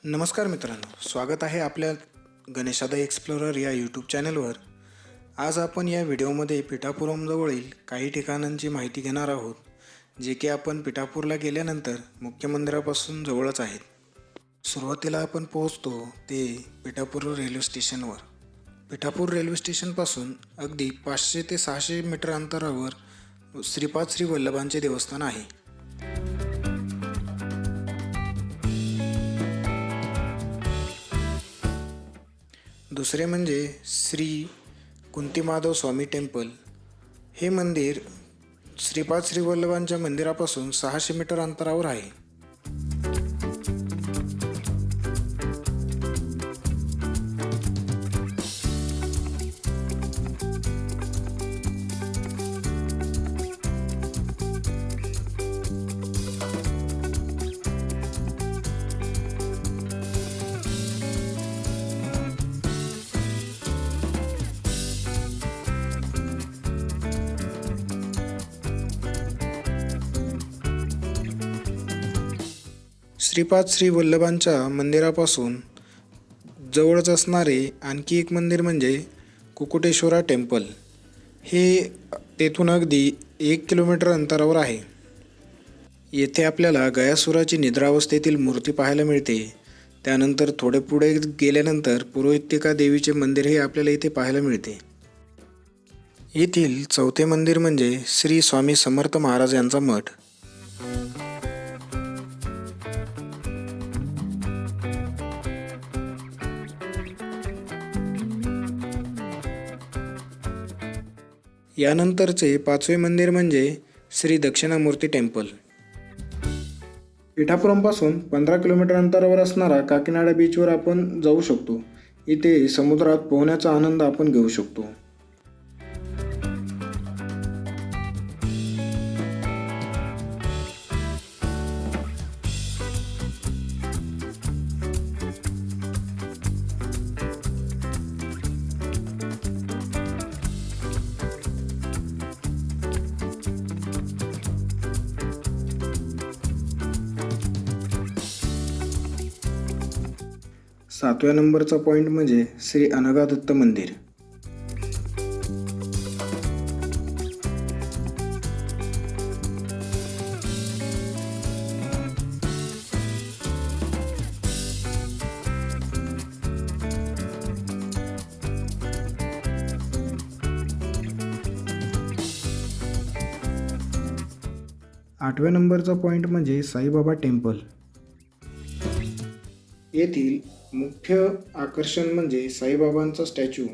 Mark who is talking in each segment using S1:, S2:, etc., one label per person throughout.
S1: नमस्कार मित्रांनो, स्वागत आहे आपल्या गणेशादा एक्सप्लोरर या यूट्यूब चॅनलवर। आज आपण या व्हिडिओमध्ये पिठापुरमजवळील काही ठिकाणांची माहिती घेणार आहोत, जे की आपण पिठापूरला गेल्यानंतर मुख्य मंदिरापासून जवळच आहेत। सुरुवातीला आपण पोहोचतो ते पिठापूर रेल्वे स्टेशनवर। पिठापूर रेल्वे स्टेशनपासून अगदी 500 ते 600 मीटर अंतरावर श्रीपाद श्री वल्लभांचे देवस्थान आहे। दुसरे म्हणजे श्री कुंतीमाधव स्वामी टेम्पल। हे मंदिर श्रीपाद श्री वल्लभांच्या मंदिरापासून 600 मीटर अंतरावर आहे। श्रीपाद श्री वल्लभांच्या मंदिरापासून जवळच असणारे आणखी एक मंदिर म्हणजे कुकुटेश्वरा टेम्पल। हे तेथून अगदी 1 किलोमीटर अंतरावर आहे। येथे आपल्याला गयासुराची निद्रावस्थेतील मूर्ती पाहायला मिळते। त्यानंतर थोडे पुढे गेल्यानंतर पुरोहितिका देवीचे मंदिर हे आपल्याला इथे पाहायला मिळते। येथील चौथे मंदिर म्हणजे श्री स्वामी समर्थ महाराज यांचा मठ। यानंतरचे पाचवे मंदिर म्हणजे श्री दक्षिणामूर्ती टेम्पल। पिठापुरमपासून 15 किलोमीटर अंतरावर असणारा काकीनाडा बीचवर आपण जाऊ शकतो। इथे समुद्रात पोहण्याचा आनंद आपण घेऊ शकतो। सातव्या नंबरचा पॉईंट म्हणजे श्री अनघादत्त मंदिर। आठव्या नंबरचा पॉईंट म्हणजे साईबाबा टेम्पल। येथील मुख्य आकर्षण म्हणजे साईबाबांचा स्टॅच्यू,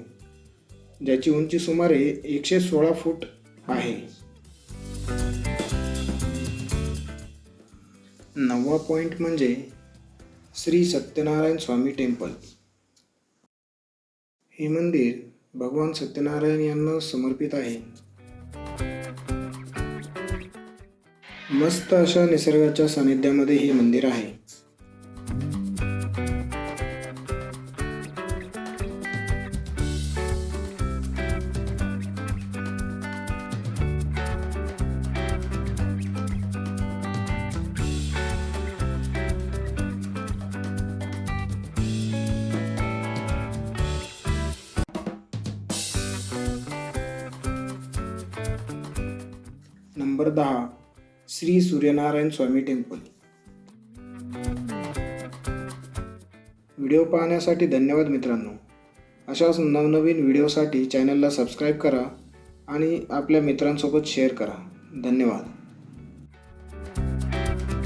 S1: ज्याची उंची सुमारे 116 फूट आहे। 9वा पॉईंट म्हणजे श्री सत्यनारायण स्वामी टेम्पल। हे मंदिर भगवान सत्यनारायण यांना समर्पित आहे। मस्त अशा निसर्गाच्या सानिध्यामध्ये हे मंदिर आहे। नंबर 10 श्री सूर्यनारायण स्वामी टेम्पल। व्हिडिओ पाहण्यासाठी धन्यवाद मित्रांनो। अशाच नवनवीन व्हिडिओसाठी चॅनलला सबस्क्राईब करा आणि आपल्या मित्रांसोबत शेअर करा। धन्यवाद।